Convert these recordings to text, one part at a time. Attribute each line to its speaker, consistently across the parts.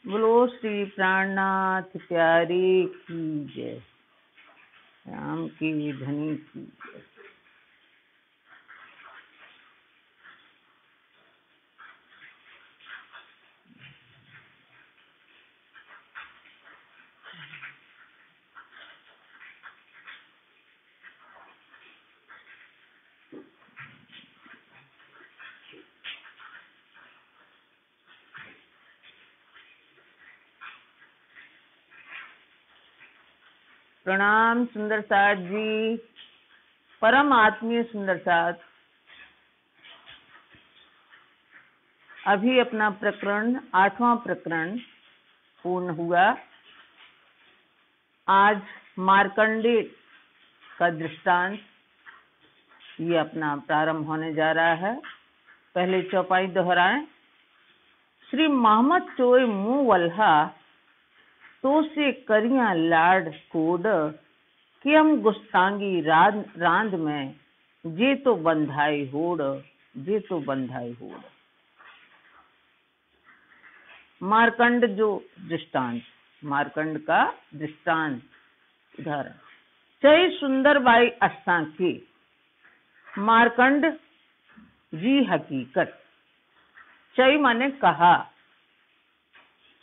Speaker 1: बोलो श्री प्राणनाथ प्यारे की जय, राम की धनी की जय। प्रणाम सुंदर साथ जी, परम आत्मीय सुंदर साथ। अभी अपना प्रकरण 8वां प्रकरण पूर्ण हुआ। आज मार्कंडेय का दृष्टांत ये अपना प्रारंभ होने जा रहा है। पहले चौपाई दोहराएं। श्री मोहम्मद चोय मुंह वल्हा तो से करिया लाड कोड कि हम गुस्तांगी रांद में जे तो बंधाई होड़, जे तो बंधाई होड़। मार्कंड जो दृष्टांत, मार्कंड का दृष्टांत उदाहरण। चई सुंदर बाई अस्ता के मार्कंड जी हकीकत। चई माने कहा,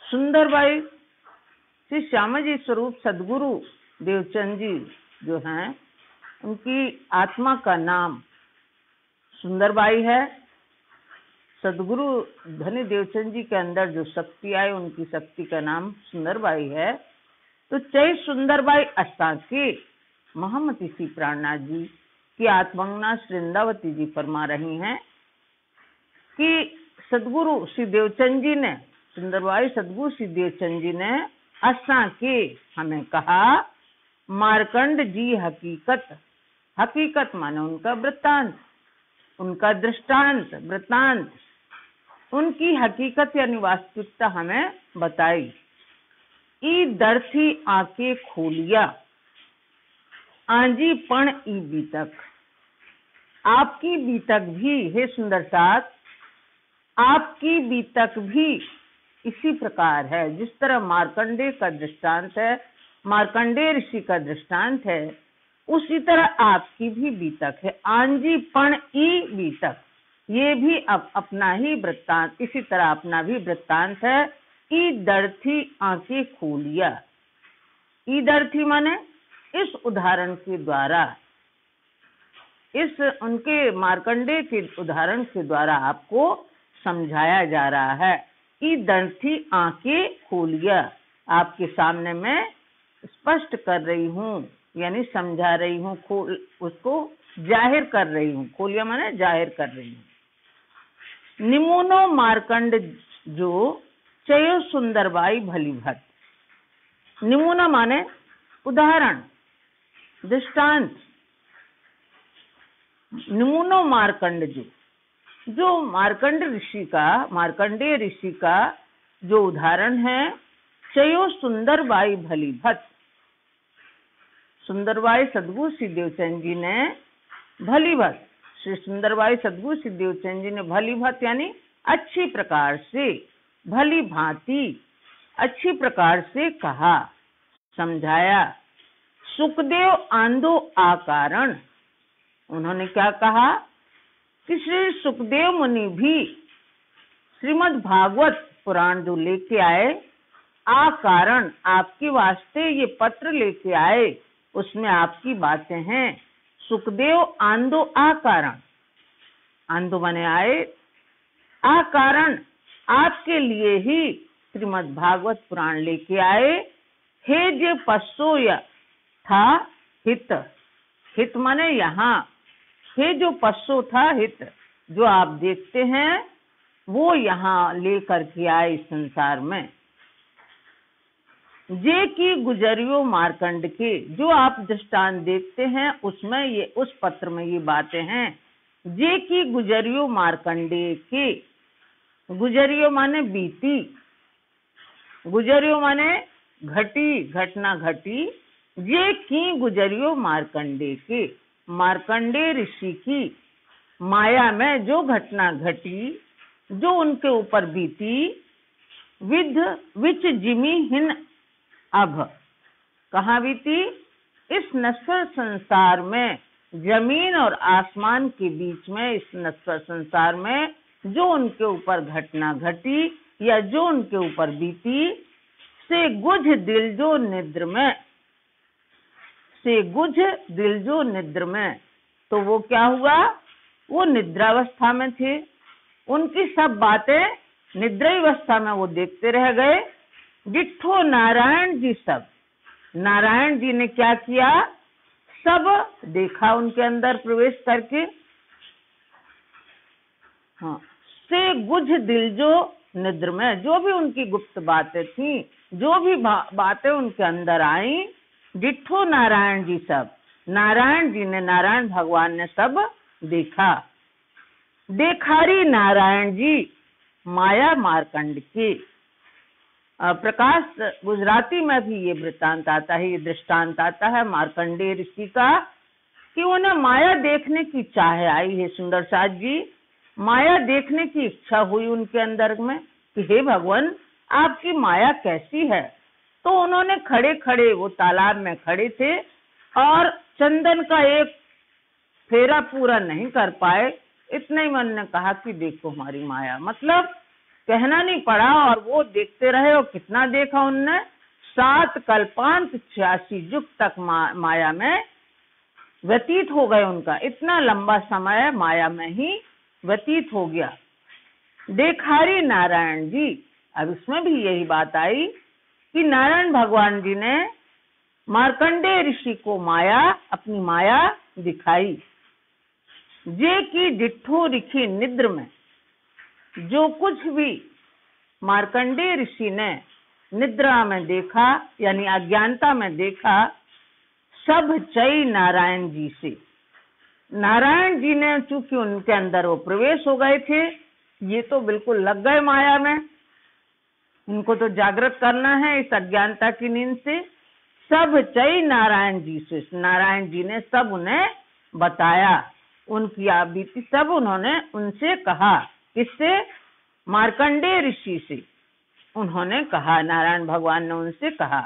Speaker 1: सुंदर बाई श्री श्यामा जी स्वरूप सदगुरु देवचंद जी जो हैं, उनकी आत्मा का नाम सुंदरबाई है। सदगुरु धनी देवचंद जी के अंदर जो शक्ति आई, उनकी शक्ति का नाम सुंदरबाई है। तो चय सुंदरबाई अस्ताके महामती श्री प्राणनाथ जी की आत्मंगना वृंदावती जी फरमा रही हैं कि सदगुरु श्री देवचंद जी ने, सुंदरबाई सदगुरु श्री देवचंद जी ने अस्ता के हमें कहा, मार्कंड जी हकीकत। हकीकत माने उनका वृत्तांत, उनका दृष्टांत, वृत्तांत, उनकी हकीकत यानी वास्तविकता हमें बताई। ई दर्थी आंखें खोलिया आंजी पण ई बीतक। आपकी बीतक भी हे सुंदर साथ, आपकी बीतक भी इसी प्रकार है। जिस तरह मार्कंडेय का दृष्टांत है, मार्कंडेय ऋषि का दृष्टांत है, उसी तरह आपकी भी बीतक है। आंजी पण ई बीतक, ये भी अब अपना ही वृत्तांत, इसी तरह अपना भी वृत्तांत है। ई दर्थी आंखें खोलिया। ई दर्थी माने इस उदाहरण के द्वारा, इस उनके मार्कंडेय के उदाहरण के द्वारा आपको समझाया जा रहा है। ई दर्थी आंखें खोलिया, आपके सामने मैं स्पष्ट कर रही हूँ, यानी समझा रही हूँ, उसको जाहिर कर रही हूँ। खोलिया माने जाहिर कर रही हूँ। निमुनो मार्कंड जो चयो सुंदरबाई भली भत। निमुना माने उदाहरण, दृष्टांत। निमुनो मार्कंड जो मार्कंड ऋषि का, मार्कंडेय ऋषि का जो उदाहरण है, चयो सुंदरबाई भली भत। सुंदरबाई सदगुरु श्री देवचंद जी ने भली भत, श्री सुंदरबाई सदगुरु श्री देवचंद जी ने भली भत यानी अच्छी प्रकार से, भली भांति, अच्छी प्रकार से कहा, समझाया। सुखदेव आंदो आकारण, उन्होंने क्या कहा कि श्री सुखदेव मुनि भी श्रीमद् भागवत पुराण जो लेके आए, आ कारण आपके वास्ते ये पत्र लेके आए, उसमें आपकी बातें हैं। सुखदेव आंदो आ कारण, आंदो माने आए, आ कारण आपके लिए ही श्रीमद् भागवत पुराण लेके आए। हे जे पस्सो था हित, हित माने यहाँ, हे जो पस्सो था हित, जो आप देखते हैं वो यहाँ लेकर के आए इस संसार में। जे की गुजरियो मार्कंड के, जो आप दृष्टांत देखते हैं उसमें ये, उस पत्र में ये बातें हैं। जे की गुजरियो मार्कंडे के, गुजरियो माने बीती, गुजरियो माने घटी, घटना घटी। जे की गुजरियो मार्कंडे के, मार्कंडेय ऋषि की माया में जो घटना घटी, जो उनके ऊपर बीती, विध विच जिमी हिन अब। कहाँ बीती? इस नश्वर संसार में, जमीन और आसमान के बीच में, इस नश्वर संसार में जो उनके ऊपर घटना घटी या जो उनके ऊपर बीती, से गुझ दिल जो निद्र में, से गुझ दिल जो निद्र में। तो वो क्या हुआ? वो निद्रावस्था में थे, उनकी सब बातें निद्रावस्था में वो देखते रह गए। डिठो नारायण जी सब, नारायण जी ने क्या किया? सब देखा उनके अंदर प्रवेश करके। हाँ, से गुझ दिल जो निद्र में, जो भी उनकी गुप्त बातें थी, जो भी बातें उनके अंदर आई, डिठो नारायण जी सब, नारायण जी ने, नारायण भगवान ने सब देखा। देखारी नारायण जी माया मार्कंड की। प्रकाश गुजराती में भी ये वृत्तांत आता है, ये दृष्टांत आता है मार्कंडेय ऋषि का, कि उन्हें माया देखने की चाह आई है। सुंदर साथ जी, माया देखने की इच्छा हुई उनके अंदर में कि हे भगवान, आपकी माया कैसी है। तो उन्होंने खड़े खड़े, वो तालाब में खड़े थे और चंदन का एक फेरा पूरा नहीं कर पाए, इतने ही मन ने कहा कि देखो हमारी माया। मतलब कहना नहीं पड़ा और वो देखते रहे। और कितना देखा उनने? 7 कल्पांत 86 युग तक माया में व्यतीत हो गए उनका। इतना लंबा समय माया में ही व्यतीत हो गया। देखारी नारायण जी, अब इसमें भी यही बात आई कि नारायण भगवान जी ने मार्कंडेय ऋषि को माया, अपनी माया दिखाई। जे की डिठो रिखी निद्र में, जो कुछ भी मार्कंडेय ऋषि ने निद्रा में देखा, यानी अज्ञानता में देखा, सब चई नारायण जी से। नारायण जी ने, चूंकि उनके अंदर वो प्रवेश हो गए थे, ये तो बिल्कुल लग गए माया में, इनको तो जागृत करना है इस अज्ञानता की नींद से। सब चई नारायण जी से, नारायण जी ने सब उन्हें बताया, उनकी आप बीती सब उन्होंने उनसे कहा। किससे? मार्कंडेय ऋषि से उन्होंने कहा, नारायण भगवान ने उनसे कहा।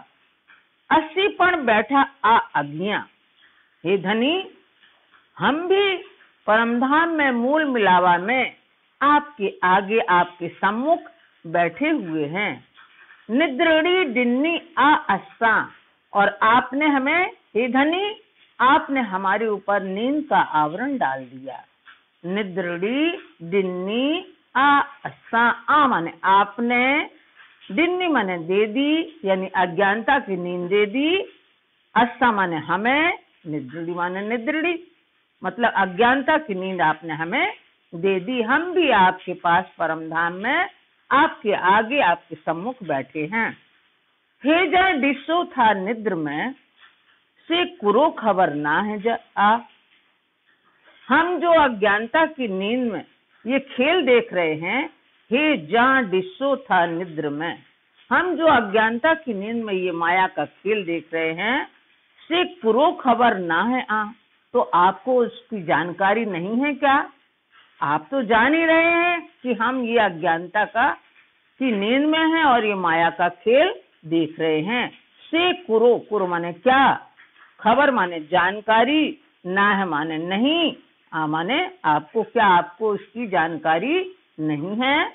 Speaker 1: 80 पण बैठा आ अज्ञा, हे धनी, हम भी परमधाम में मूल मिलावा में आपके आगे, आपके सम्मुख बैठे हुए हैं। निद्रणी डिन्नी आ अस्सा, और आपने हमें, हे धनी, आपने हमारे ऊपर नींद का आवरण डाल दिया। निद्रणी डिन्नी आ अस्सा, आ माने आपने, डिन्नी माने दे दी, यानी अज्ञानता की नींद दे दी। अस्सा माने हमें, निद्रणी माने निद्रणी, मतलब अज्ञानता की नींद आपने हमें दे दी। हम भी आपके पास परमधाम में आपके आगे, आपके सम्मुख बैठे हैं। हे जा डिसो था निद्र में, से कुरो खबर ना है जा आ। हम जो अज्ञानता की नींद में ये खेल देख रहे हैं, हे जा डिसो था निद्र में, हम जो अज्ञानता की नींद में ये माया का खेल देख रहे हैं, से कुरो खबर ना है आ। तो आपको उसकी जानकारी नहीं है क्या? आप तो जान ही रहे हैं कि हम ये अज्ञानता की नींद में हैं और ये माया का खेल देख रहे हैं। से कुरो, कुरो माने क्या, खबर माने जानकारी, ना है माने नहीं, आ माने आपको क्या, आपको इसकी जानकारी नहीं है।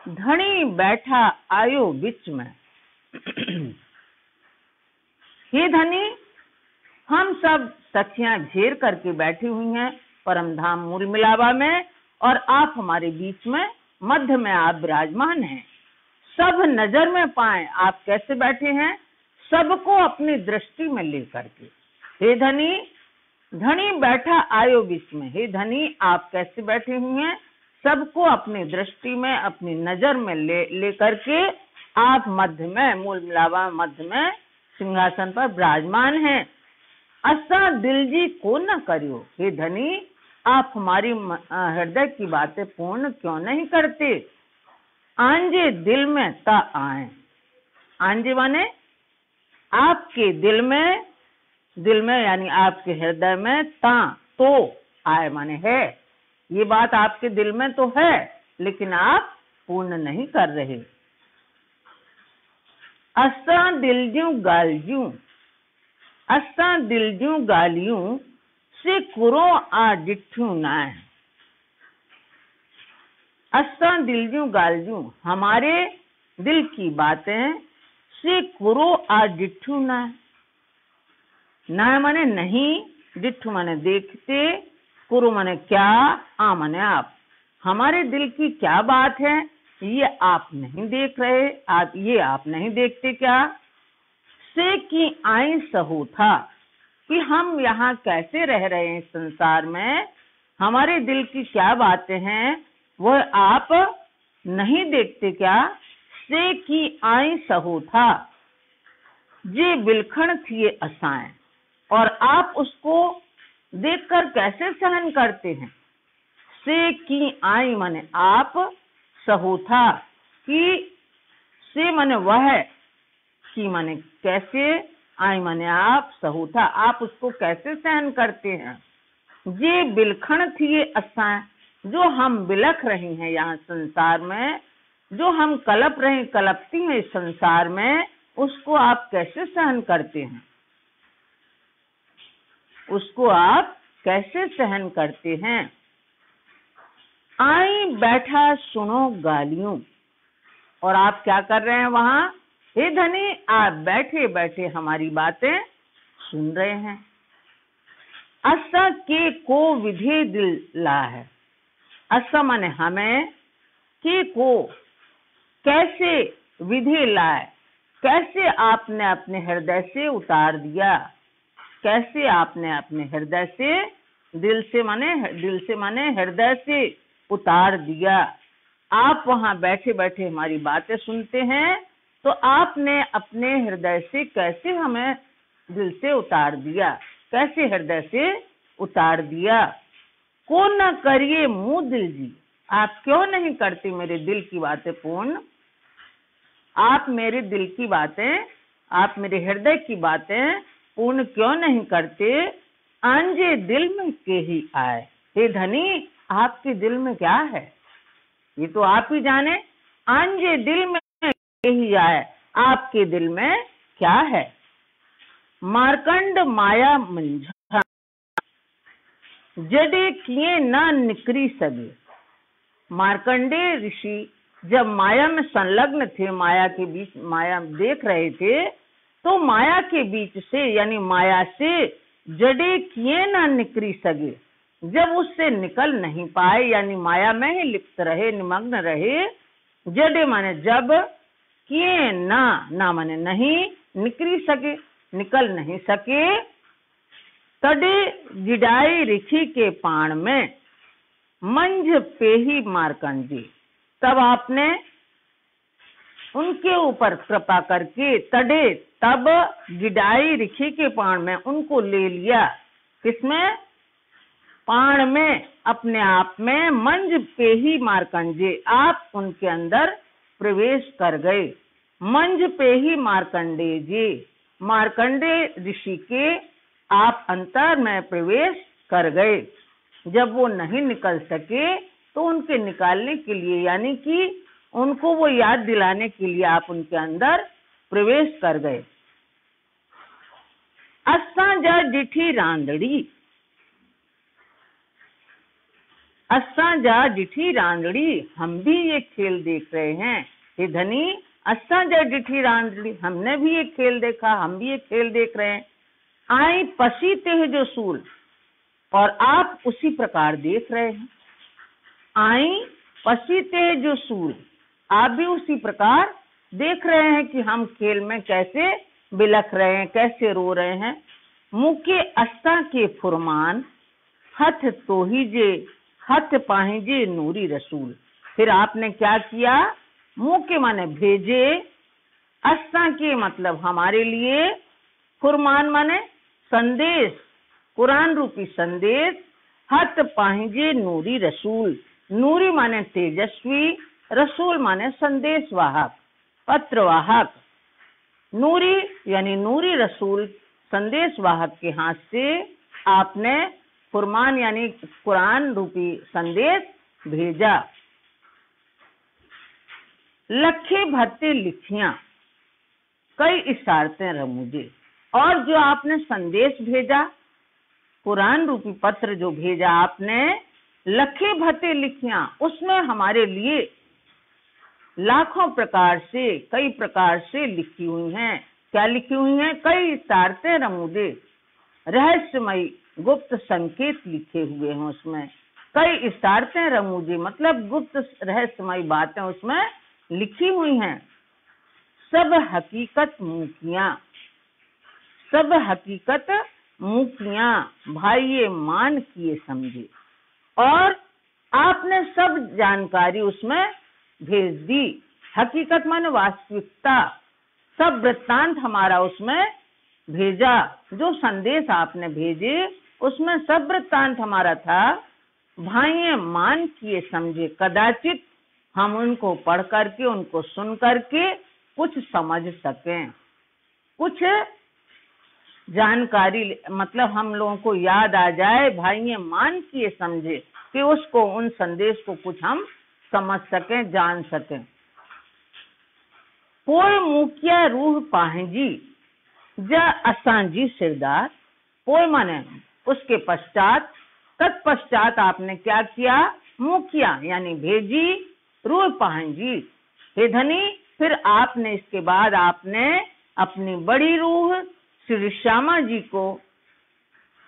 Speaker 1: धनी बैठा आयो बीच में, हे धनी, हम सब सखियां घेर करके बैठी हुई हैं परमधाम मूल मिलावा में, और आप हमारे बीच में, मध्य में आप विराजमान हैं। सब नजर में पाएं आप कैसे बैठे हैं, सबको अपनी दृष्टि में लेकर के। हे धनी, धनी बैठा आयो बीच में, हे धनी आप कैसे बैठे हुए हैं, सबको अपनी दृष्टि में, अपनी नजर में ले करके आप मध्य में, मूल मिलावा मध्य में सिंहासन पर विराजमान हैं। असा दिल जी को न करियो, हे धनी आप हमारी हृदय की बातें पूर्ण क्यों नहीं करते। आंजे दिल में ता आए, आंजे माने आपके दिल में यानी आपके हृदय में, ता तो आए माने है, ये बात आपके दिल में तो है लेकिन आप पूर्ण नहीं कर रहे। असां दिल जूं ॻाल्हियूं, असां दिल जूं ॻाल्हियूं से कुरो आ ॾिठियूं न आहिनि। असां दिल जूं ॻाल्हियूं, हमारे दिल की बातें से कुरो आ ॾिठियूं न आहिनि। न माने नहीं, डिठू माने देखते, कुरु माने क्या, आ माने आप। हमारे दिल की क्या बात है ये आप नहीं देख रहे, आप नहीं देखते क्या। से की आई सहू था, कि हम यहाँ कैसे रह रहे हैं संसार में, हमारे दिल की क्या बातें हैं वह आप नहीं देखते क्या। से की आई सहू था, जे बिलखण थिए असाएं, और आप उसको देखकर कैसे सहन करते हैं। से की आई माने आप, सहू था कि से माने वह, की माने कैसे, आई माने आप, सहू था आप उसको कैसे सहन करते हैं। जे बिलखण थिए असाएं, जो हम बिलख रहे हैं यहाँ संसार में, जो हम कलप रहे कलपती हैं इस संसार में, उसको आप कैसे सहन करते हैं, उसको आप कैसे सहन करते हैं। आई बैठा सुनो गालियों, और आप क्या कर रहे हैं वहां, हे धनी आप बैठे बैठे हमारी बातें सुन रहे हैं। असा के को विधे दिल ला है, असा माने हमें, के को कैसे, विधि लाए कैसे आपने अपने हृदय से उतार दिया, कैसे आपने अपने हृदय से, दिल से माने हृदय से उतार दिया। आप वहां बैठे बैठे हमारी बातें सुनते हैं, तो आपने अपने हृदय से कैसे हमें दिल से उतार दिया, कैसे हृदय से उतार दिया। को न करिए मुँह दिल जी, आप क्यों नहीं करते मेरे दिल की बातें पूर्ण। आप मेरे दिल की बातें, आप मेरे हृदय की बातें पूर्ण क्यों नहीं करते। आंजे दिल में के ही आए, हे धनी आपके दिल में क्या है ये तो आप ही जाने। आंजे दिल में के ही आए, आपके दिल में क्या है। मार्कंड माया मंझा, जडे किए ना निकरी सके। मार्कंडेय ऋषि जब माया में संलग्न थे, माया के बीच माया देख रहे थे, तो माया के बीच से यानी माया से जड़े किए ना निकरी सके, जब उससे निकल नहीं पाए यानी माया में ही लिप्त रहे, निमग्न रहे। जड़े माने जब, किए ना माने नहीं, निकरी सके निकल नहीं सके। तड़े जिडाई ऋषि के पाण में, मंझ पे ही मार्कंडी, तब आपने उनके ऊपर कृपा करके, तड़े तब गिडाई ऋषि के पाण में उनको ले लिया, किसमें, पाण में, अपने आप में। मंझ पे ही मार्कंडे, आप उनके अंदर प्रवेश कर गए। मंझ पे ही मार्कंडे जी, मार्कंडे ऋषि के आप अंतर में प्रवेश कर गए। जब वो नहीं निकल सके तो उनके निकालने के लिए यानी कि उनको वो याद दिलाने के लिए आप उनके अंदर प्रवेश कर गए। असां जा डिठी रांदड़ी, असां जा डिठी रांदड़ी, हम भी ये खेल देख रहे हैं। हे धनी असां जा डिठी रांदड़ी, हमने भी ये खेल देखा, हम भी ये खेल देख रहे हैं। आई पसीते हैं जो सूल, और आप उसी प्रकार देख रहे हैं। आई पसीते जो सूल, आप भी उसी प्रकार देख रहे हैं कि हम खेल में कैसे बिलख रहे हैं, कैसे रो रहे हैं। मुके अस्ता के फुरमान, हथ तो ही जे, हथ पाहिजे नूरी रसूल। फिर आपने क्या किया, मुँह के माने भेजे, अस्ता के मतलब हमारे लिए, फुरमान माने संदेश, कुरान रूपी संदेश। हथ पाहिजे नूरी रसूल, नूरी माने तेजस्वी, रसूल माने संदेश वाहक, पत्र वाहक। नूरी यानी नूरी रसूल, संदेश वाहक के हाथ से आपने फुरमान यानी कुरान रूपी संदेश भेजा। लखे भत्ते लिखियां, कई इशारतें रमूजे। और जो आपने संदेश भेजा, कुरान रूपी पत्र जो भेजा आपने, लखे भते लिखियां, उसमें हमारे लिए लाखों प्रकार से, कई प्रकार से लिखी हुई हैं। क्या लिखी हुई हैं? कई इशारतें रमूजे, रहस्यमयी गुप्त संकेत लिखे हुए हैं उसमें। कई इशारतें रमूजे मतलब गुप्त रहस्यमयी बातें उसमें लिखी हुई हैं। सब हकीकत मुखियां, सब हकीकत मुखियां, भाई ये मान किए समझे। और आपने सब जानकारी उसमें भेज दी। हकीकत माने वास्तविकता, सब वृत्तांत हमारा उसमें भेजा। जो संदेश आपने भेजे उसमें सब वृत्तांत हमारा था। भाई मान किए समझे, कदाचित हम उनको पढ़ करके, उनको सुन करके कुछ समझ सकें, कुछ जानकारी मतलब हम लोगों को याद आ जाए। भाई मान किए समझे कि उसको, उन संदेश को कुछ हम समझ सकें, जान सकें। पोए मुखिया रूह पाहजी जा असांजी सिरदार। पोए माने उसके पश्चात, तत्पश्चात आपने क्या किया? मुखिया यानी भेजी, रूह पाहजी हे धनी। फिर आपने इसके बाद आपने अपनी बड़ी रूह श्री श्यामा जी को,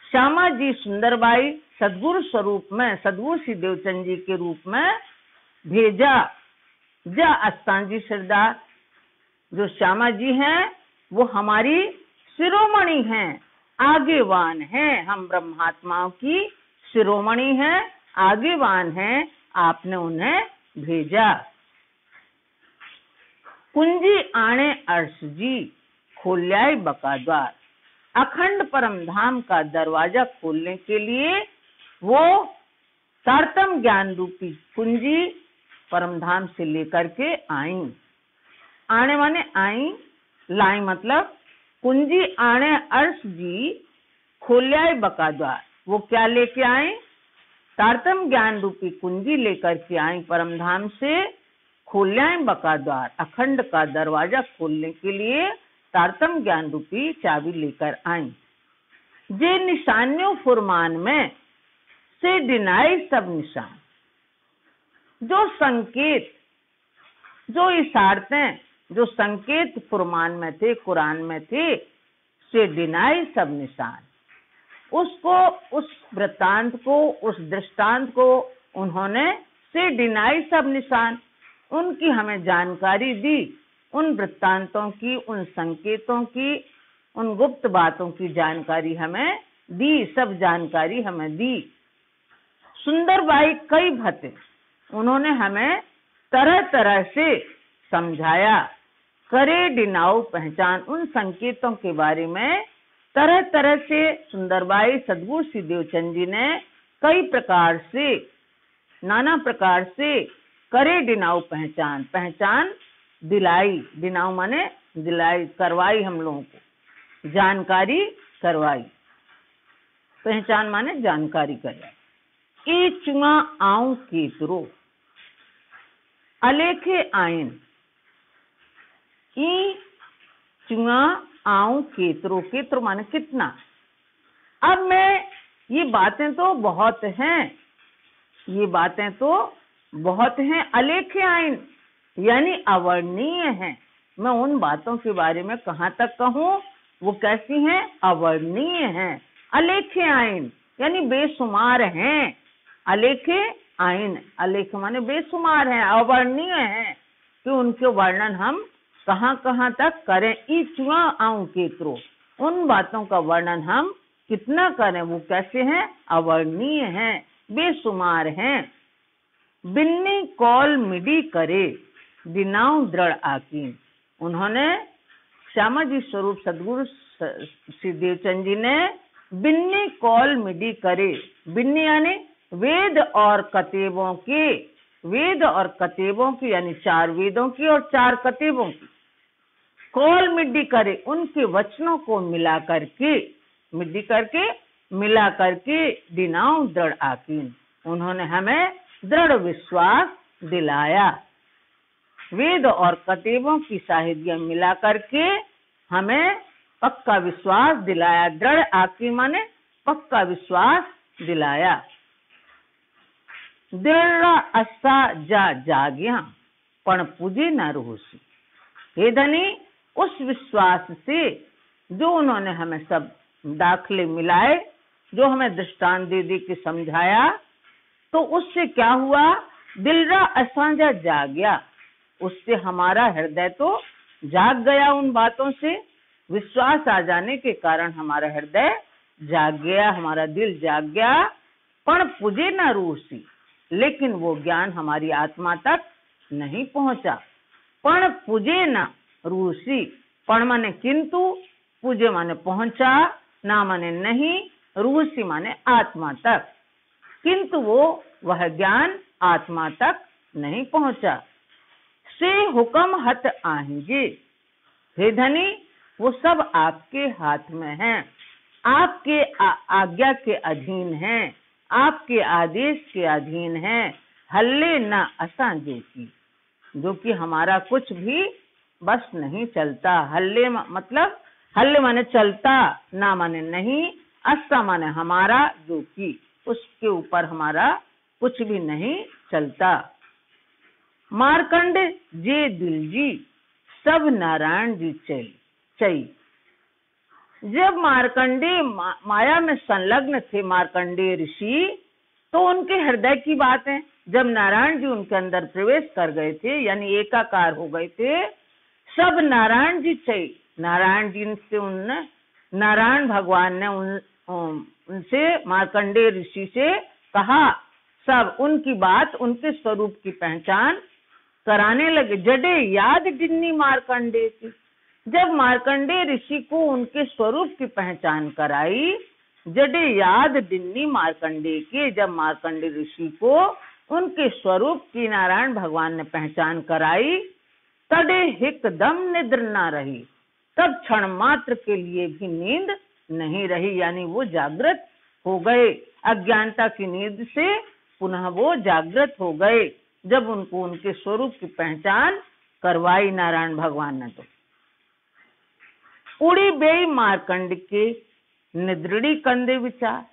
Speaker 1: श्यामा जी सुंदरबाई सदगुरु स्वरूप में, सदगुरु श्री देवचंद जी के रूप में भेजा। जा अस्तांजी सरदार, जो श्यामा जी हैं वो हमारी शिरोमणि हैं, आगेवान हैं। हम ब्रह्मात्माओं की शिरोमणि हैं, आगेवान हैं। आपने उन्हें भेजा। कुंजी आणे अर्श जी खोल्याय बका द्वार। अखंड परम धाम का दरवाजा खोलने के लिए वो सारतम ज्ञान रूपी कुंजी परम धाम से लेकर के आई। आने माने आई, लाई मतलब कुंजी आणे अर्श जी खोल्याय बका द्वार। वो क्या लेके आए? सारतम ज्ञान रूपी कुंजी लेकर के आई परम धाम से। खोल्याय बका द्वार, अखंड का दरवाजा खोलने के लिए तारतम ज्ञान रूपी चाबी लेकर आई। जे निशानियों फुरमान में से डिनाई सब निशान। जो संकेत, जो इशारतें, जो संकेत फुरमान में थे, कुरान में थे, से डिनाई सब निशान। उसको, उस वृत्तांत को, उस दृष्टांत को उन्होंने से डिनाई सब निशान, उनकी हमें जानकारी दी। उन वृत्तांतों की, उन संकेतों की, उन गुप्त बातों की जानकारी हमें दी, सब जानकारी हमें दी। सुंदरबाई कई भते, उन्होंने हमें तरह तरह से समझाया। करे डिनाऊ पहचान, उन संकेतों के बारे में तरह तरह से सुंदरबाई सदगुरु श्री देवचंद जी ने कई प्रकार से, नाना प्रकार से करे डिनाऊ पहचान, पहचान दिलाई। डिनाऊ माने दिलाई, करवाई, हम लोगों को जानकारी करवाई। पहचान माने जानकारी करवाई। ई चुआ आऊं केतरो अलेखे आयन। ई चुआ आऊं केतरो, केतरो माने कितना। अब मैं, ये बातें तो बहुत हैं, ये बातें तो बहुत हैं। अलेखे आयन यानी अवर्णनीय हैं। मैं उन बातों के बारे में कहाँ तक कहूँ? वो कैसी हैं? अवर्णनीय हैं। अलेखे आयन यानी बेशुमार हैं। अलेखे आयन, अलेख माने बेशुमार हैं, अवर्णनीय हैं, कि उनके वर्णन हम कहाँ कहाँ तक करें। ई चुआ आऊं केतरो, उन बातों का वर्णन हम कितना करें? वो कैसे हैं? अवर्णनीय हैं, बेशुमार हैं। बिन्नी कौल मिडी करे दिनाऊ दृढ़ आकीन। उन्होंने, श्यामा जी स्वरूप सदगुरु श्री देवचंद जी ने बिन्नी कौल मिडी करे। बिन्नी यानी वेद और कतेबों के, वेद और कतेबों की यानी 4 वेदों की और 4 कतेबों की कौल मिड्डी करे, उनके वचनों को मिला करके, मिड्डी करके मिला करके दिनाऊ दृढ़ आकीन। उन्होंने हमें दृढ़ विश्वास दिलाया। वेद और कतेबों की साहित्य मिला करके हमें पक्का विश्वास दिलाया। दृढ़ आकी माने पक्का विश्वास दिलाया। दृढ़ असा जा जाग्या पण पूजे न रोसी। हे धनी, उस विश्वास से जो उन्होंने हमें सब दाखले मिलाए, जो हमें दृष्टांत दे दे के समझाया, तो उससे क्या हुआ? दिलरा असांजा जाग्या, उससे हमारा हृदय तो जाग गया। उन बातों से विश्वास आ जाने के कारण हमारा हृदय जाग गया, हमारा दिल जाग गया। पण पूजे न रूसी, लेकिन वो ज्ञान हमारी आत्मा तक नहीं पहुंचा। पण पूजे न रूसी, पण माने किंतु, पूजे माने पहुंचा, ना माने नहीं, रूसी माने आत्मा तक, किंतु वह ज्ञान आत्मा तक नहीं पहुंचा। से हुक्म हत आहिजे, हे धनी, वो सब आपके हाथ में है, आपके आज्ञा के अधीन है, आपके आदेश के अधीन है। हल्ले न असा जो कि हमारा कुछ भी बस नहीं चलता। हल्ले मतलब हल्ले माने चलता, ना माने नहीं, असा माने हमारा, जो कि उसके ऊपर हमारा कुछ भी नहीं चलता। मार्कंड जे दिल जी सब नारायण जी चई। जब मार्कंडे माया में संलग्न थे, मार्कंडे ऋषि, तो उनके हृदय की बात है। जब नारायण जी उनके अंदर प्रवेश कर गए थे, यानी एकाकार हो गए थे, सब नारायण जी चई। नारायण जी से नारायण भगवान ने उनसे, मार्कंडे ऋषि से कहा, सब उनकी बात, उनके स्वरूप की पहचान कराने लगे। जडे याद डिन्नी मार्कंडे की, जब मार्कंडे ऋषि को उनके स्वरूप की पहचान कराई, जडे याद डिन्नी मार्कंडे के, जब मार्कंडे ऋषि को उनके स्वरूप की नारायण भगवान ने पहचान कराई, तड़े एकदम निद्र ना रही, तब क्षण मात्र के लिए भी नींद नहीं रही, यानी वो जागृत हो गए। अज्ञानता की नींद से पुनः वो जागृत हो गए, जब उनको उनके स्वरूप की पहचान करवाई नारायण भगवान ने। तो उड़ी बेई मार्कंड के निद्रड़ी कंदे विचार,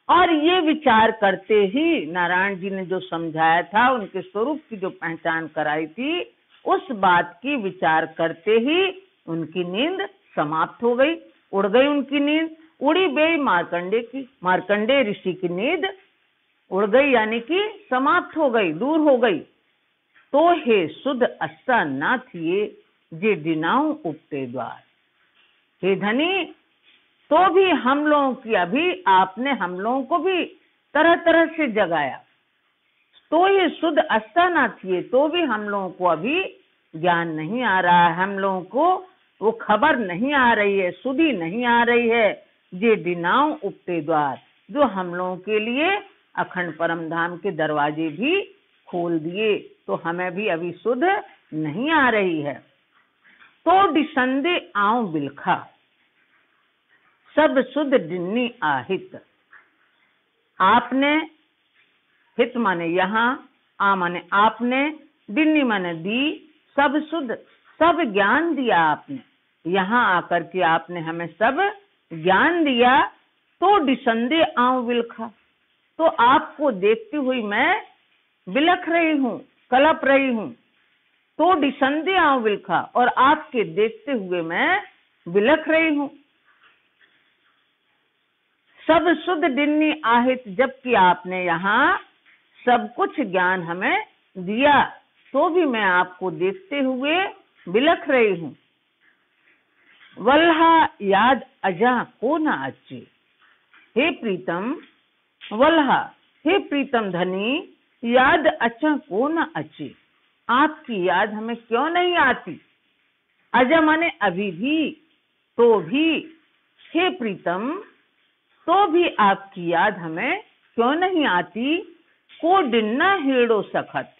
Speaker 1: और ये विचार करते ही नारायण जी ने जो समझाया था, उनके स्वरूप की जो पहचान कराई थी, उस बात की विचार करते ही उनकी नींद समाप्त हो गई, उड़ गई उनकी नींद। उड़ी बेई मार्कंडे की, मार्कंडे ऋषि की नींद उड़ गई, यानी कि समाप्त हो गई, दूर हो गई। तो हे सुध असा ना थिए जे डिनाऊ उपते द्वार, हे धनी, तो भी हम लोगों की, अभी आपने हम लोगों को भी तरह तरह से जगाया। तो ये शुद्ध अस्ता ना थिए, तो भी हम लोगों को अभी ज्ञान नहीं आ रहा है, हम लोगों को वो खबर नहीं आ रही है, सुधी नहीं आ रही है। जे डिनाऊ उपते द्वार, जो हम लोगों के लिए अखंड परम धाम के दरवाजे भी खोल दिए, तो हमें भी अभी शुद्ध नहीं आ रही है। तो डिसंदे आऊं बिलखा, सब शुद्ध डिन्नी आहित। आपने, हित माने यहाँ, आ माने आपने, डिन्नी माने दी, सब शुद्ध, सब ज्ञान दिया आपने। यहाँ आकर के आपने हमें सब ज्ञान दिया। तो डिसंदे आऊं बिलखा, तो आपको देखती हुई मैं बिलख रही हूँ, कलप रही हूँ। तो डिसंदे आऊं बिलखा, और आपके देखते हुए मैं बिलख रही हूँ। सब शुद्ध डिन्नी आहित, जबकि आपने यहाँ सब कुछ ज्ञान हमें दिया, तो भी मैं आपको देखते हुए बिलख रही हूँ। वल्हा याद अजा को न अच्छे, हे प्रीतम, वल्हा, हे प्रीतम धनी, याद अच्छा को न अच्छे, आपकी याद हमें क्यों नहीं आती। अजा माने अभी भी, तो भी, हे प्रीतम, तो भी आपकी याद हमें क्यों नहीं आती। को डिन्ना हेड़ो सखत,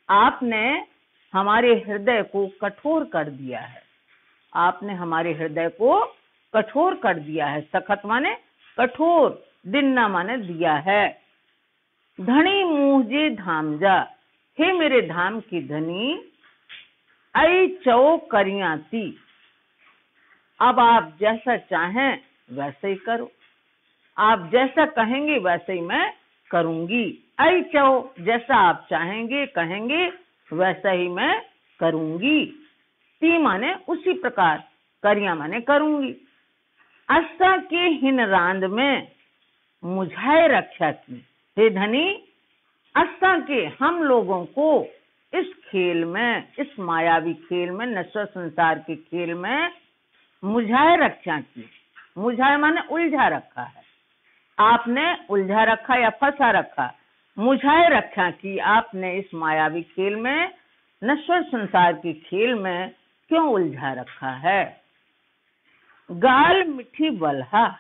Speaker 1: आपने हमारे हृदय को कठोर कर दिया है, आपने हमारे हृदय को कठोर कर दिया है। सखत माने कठोर, डिन्ना माने दिया है। धनी मुझे धाम जा, हे मेरे धाम की धनी, आई चौ करियाती, अब आप जैसा चाहें वैसे ही करो, आप जैसा कहेंगे वैसे ही मैं करूंगी। ऐ चो, जैसा आप चाहेंगे कहेंगे वैसा ही मैं करूंगी। ती माने उसी प्रकार, करिया माने करूंगी। असा के हिन रांद में मुझाए रक्षा की, हे धनी असा के हम लोगों को इस खेल में, इस मायावी खेल में, नश्वर संसार के खेल में मुझाए रक्षा की। मुझाए माने उलझा रखा है, आपने उलझा रखा या फंसा रखा। मुझाए रक्षा की आपने इस मायावी खेल में, नश्वर संसार के खेल में क्यों उलझा रखा है। गाल मिठी बलहा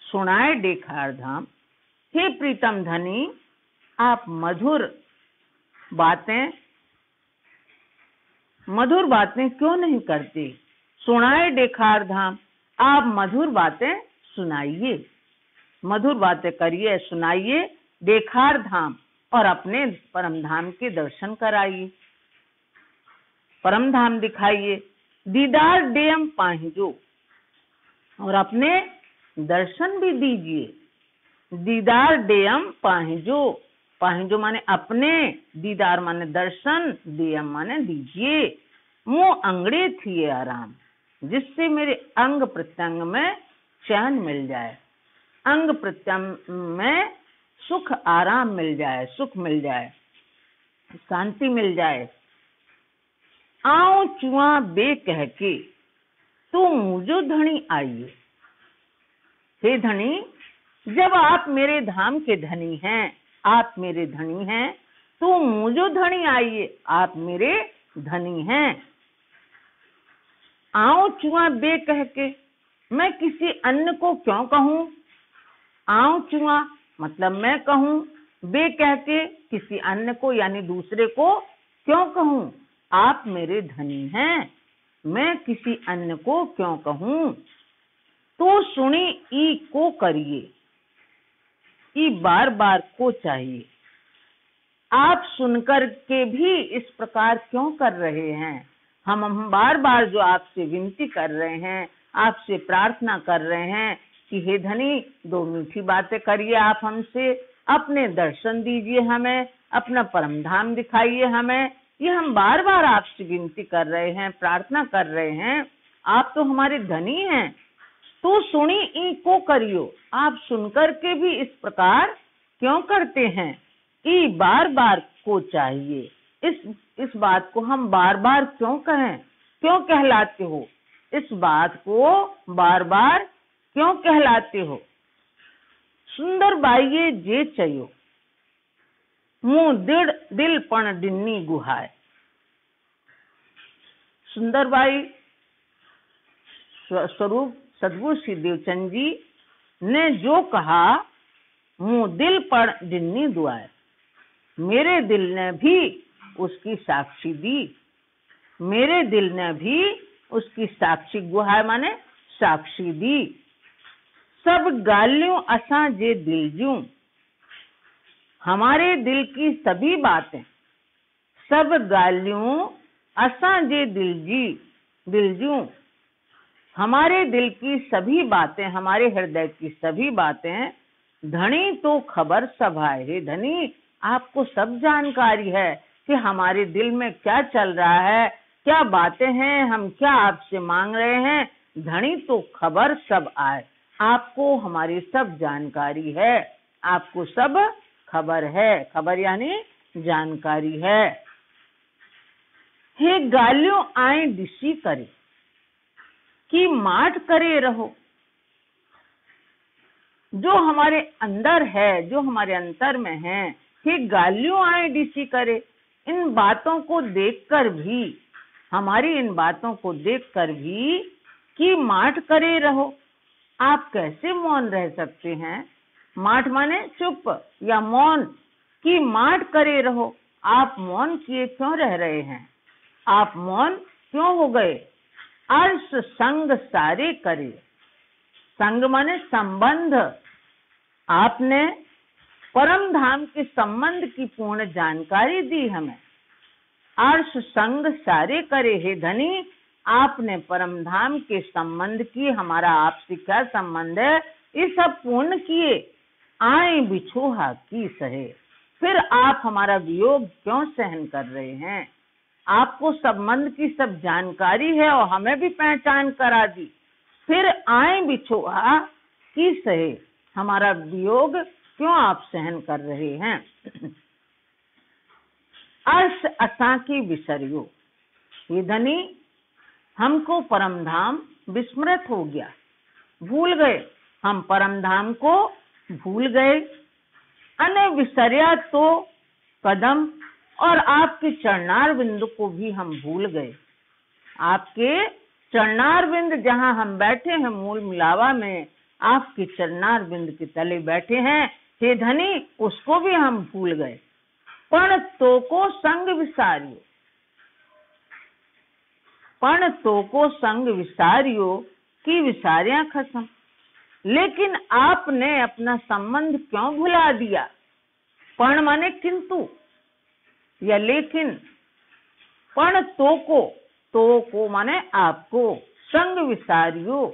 Speaker 1: सुनाए डेखार धाम, हे प्रीतम धनी आप मधुर बातें क्यों नहीं करते। सुनाए डेखार धाम, आप मधुर बातें सुनाइए, मधुर बातें करिए, सुनाइए। डेखार धाम, और अपने परम धाम के दर्शन कराइए, परम धाम दिखाइए। दीदार डेम पाहिजो, और अपने दर्शन भी दीजिए। दीदार डेम पाहिजो, पाहिजो माने अपने, दीदार माने दर्शन, डेम माने दीजिए। मुँह अंगड़े थिए आराम, जिससे मेरे अंग प्रत्यंग में चैन मिल जाए, अंग प्रत्यंग में सुख आराम मिल जाए, सुख मिल जाए, शांति मिल जाए। आओ चुआ बे कह के तू मुझो धनी आइए, हे धनी जब आप मेरे धाम के धनी हैं, आप मेरे धनी हैं, तो मुझो धनी आइए, आप मेरे धनी हैं। आओ चुआ बे कह के, मैं किसी अन्य को क्यों कहूं। आओ चुआ मतलब मैं कहूं, बे कह के किसी अन्य को यानी दूसरे को क्यों कहूं। आप मेरे धनी हैं, मैं किसी अन्य को क्यों कहूं। तो सुनी ई को करिए, ई बार बार को चाहिए। आप सुनकर के भी इस प्रकार क्यों कर रहे हैं। हम बार बार जो आपसे विनती कर रहे हैं, आपसे प्रार्थना कर रहे हैं कि हे धनी दो मीठी बातें करिए आप हमसे, अपने दर्शन दीजिए हमें, अपना परम धाम दिखाइए हमें। ये हम बार बार आपसे विनती कर रहे हैं, प्रार्थना कर रहे हैं, आप तो हमारे धनी हैं। तो सुनी ई को करियो, आप सुनकर के भी इस प्रकार क्यों करते हैं। ई बार बार को चाहिए, इस बात को हम बार बार क्यों कहें, क्यों कहलाते हो, इस बात को बार बार क्यों कहलाते हो। सुंदर बाइये जे चयो, मुँह दिल पण डिन्नी गुहाय। सुंदर बाई स्वरूप सदगुरु श्री देवचंद जी ने जो कहा, मुँह दिल पर डिन्नी दुआए, मेरे दिल ने भी उसकी साक्षी दी, मेरे दिल ने भी उसकी साक्षी गुहाय माने साक्षी दी। सब गालियों असा जे दिल जूं, हमारे दिल की सभी बातें, सब गालियों असा जे दिल जूं, हमारे दिल की सभी बातें, हमारे हृदय की सभी बातें, धनी तो खबर सब है। धनी आपको सब जानकारी है कि हमारे दिल में क्या चल रहा है, क्या बातें हैं, हम क्या आपसे मांग रहे हैं। धनी तो खबर सब आए, आपको हमारी सब जानकारी है, आपको सब खबर है, खबर यानी जानकारी है। हे गालियों आए दिशी करे, कि माठ करे रहो। जो हमारे अंदर है, जो हमारे अंतर में है, कि गालियों आए डिसी करे, इन बातों को देखकर भी, हमारी इन बातों को देखकर भी कि माठ करे रहो। आप कैसे मौन रह सकते हैं। माठ माने चुप या मौन, कि माठ करे रहो, आप मौन किए क्यों रह रहे हैं, आप मौन क्यों हो गए। अर्श संग सारे करे, संग माने संबंध, आपने परम धाम के संबंध की पूर्ण जानकारी दी हमें। अर्श संग सारे करे, हे धनी आपने परम धाम के संबंध की, हमारा आपसे क्या संबंध है, ये सब पूर्ण किए। आए बिछोहा की सहे, फिर आप हमारा वियोग क्यों सहन कर रहे हैं? आपको संबंध की सब जानकारी है और हमें भी पहचान करा दी, फिर आए बिछोहा की सहे, हमारा वियोग क्यों आप सहन कर रहे हैं? अर्श असा की विसर्यो, ये धनी हमको परम धाम विस्मृत हो गया, भूल गए, हम परम धाम को भूल गए। अने विसर्या तो कदम, और आपके चरणार बिंदु को भी हम भूल गए। आपके चरणार बिंद जहाँ हम बैठे हैं मूल मिलावा में, आपके चरणार बिंद के तले बैठे हैं, हे धनी उसको भी हम भूल गए। पण तो को संग विसारियो, पण तो को संग विसारियो की विसारियां खसम, लेकिन आपने अपना संबंध क्यों भुला दिया? पण माने किंतु या लेकिन, पण तो को माने आपको, संग विसारियो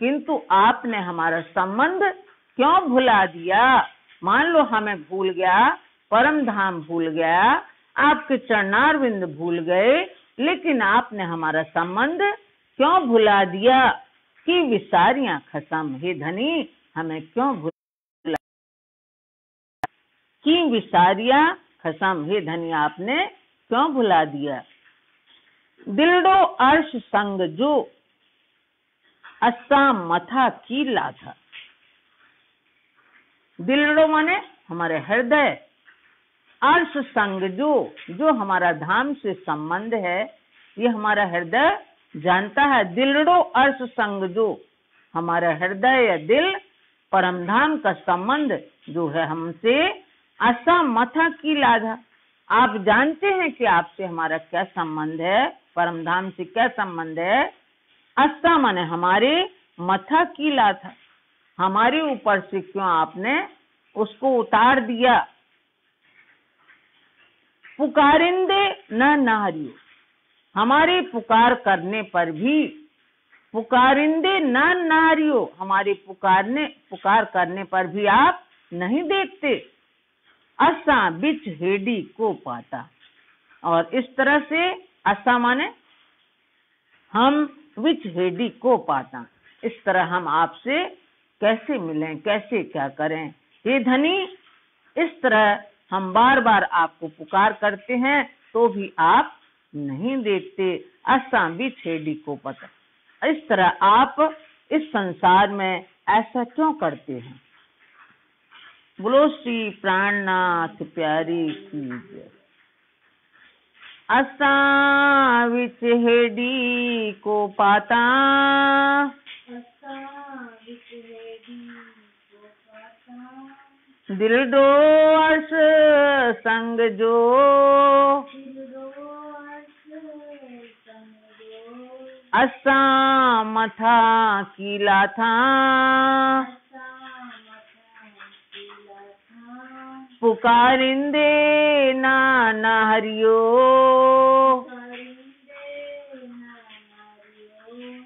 Speaker 1: किंतु आपने हमारा संबंध क्यों भुला दिया? मान लो हमें भूल गया, परम धाम भूल गया, आपके चरणार बिंद भूल गए, लेकिन आपने हमारा संबंध क्यों भुला दिया? कि विसारियां खसम, हे धनी हमें क्यों भुला? कि विसारियां खसम, हे धनी आपने क्यों भुला दिया? दिलडो अर्श संग जो अस्सा मथा की लाथा, दिलडो माने हमारे हृदय, अर्श संग जो हमारा धाम से संबंध है, ये हमारा हृदय जानता है। दिलडो अर्श संग जो, हमारा हृदय या दिल परम धाम का संबंध जो है हमसे, असा मथा की लाधा, आप जानते हैं कि आपसे हमारा क्या संबंध है, परम धाम से क्या संबंध है। असा माने हमारे, मथा की लाथा, हमारे ऊपर से क्यों आपने उसको उतार दिया। पुकारिंदे न नारियो, हमारे पुकार करने पर भी, पुकारिंदे न नारियो, हमारे पुकार करने पर भी आप नहीं देखते। असा बिच हेडी को पाता, और इस तरह से असा माने हम, विच हेडी को पाता, इस तरह हम आपसे कैसे मिलें, कैसे क्या करें। हे धनी इस तरह हम बार बार आपको पुकार करते हैं तो भी आप नहीं देखते। असा भी छेड़ी को पता, इस तरह आप इस संसार में ऐसा क्यों करते हैं? बोलो श्री प्राणनाथ प्यारी की जय। असा विच हेडी को पाता, दिलडो अर्श संग जो, असा मथा की लाथा, पुकारिंदे ना हरियो,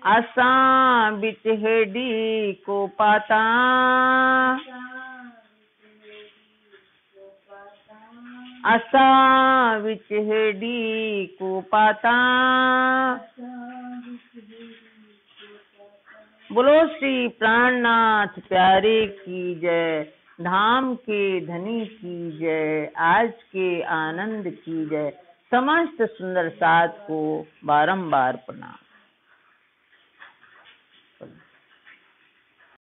Speaker 1: असा बिच हेडी को पाता, असा विच हेडी को पाता। बोलो श्री प्राणनाथ प्यारे की जय, धाम के धनी की जय, आज के आनंद की जय। समस्त सुंदर साथ को बारंबार प्रणाम।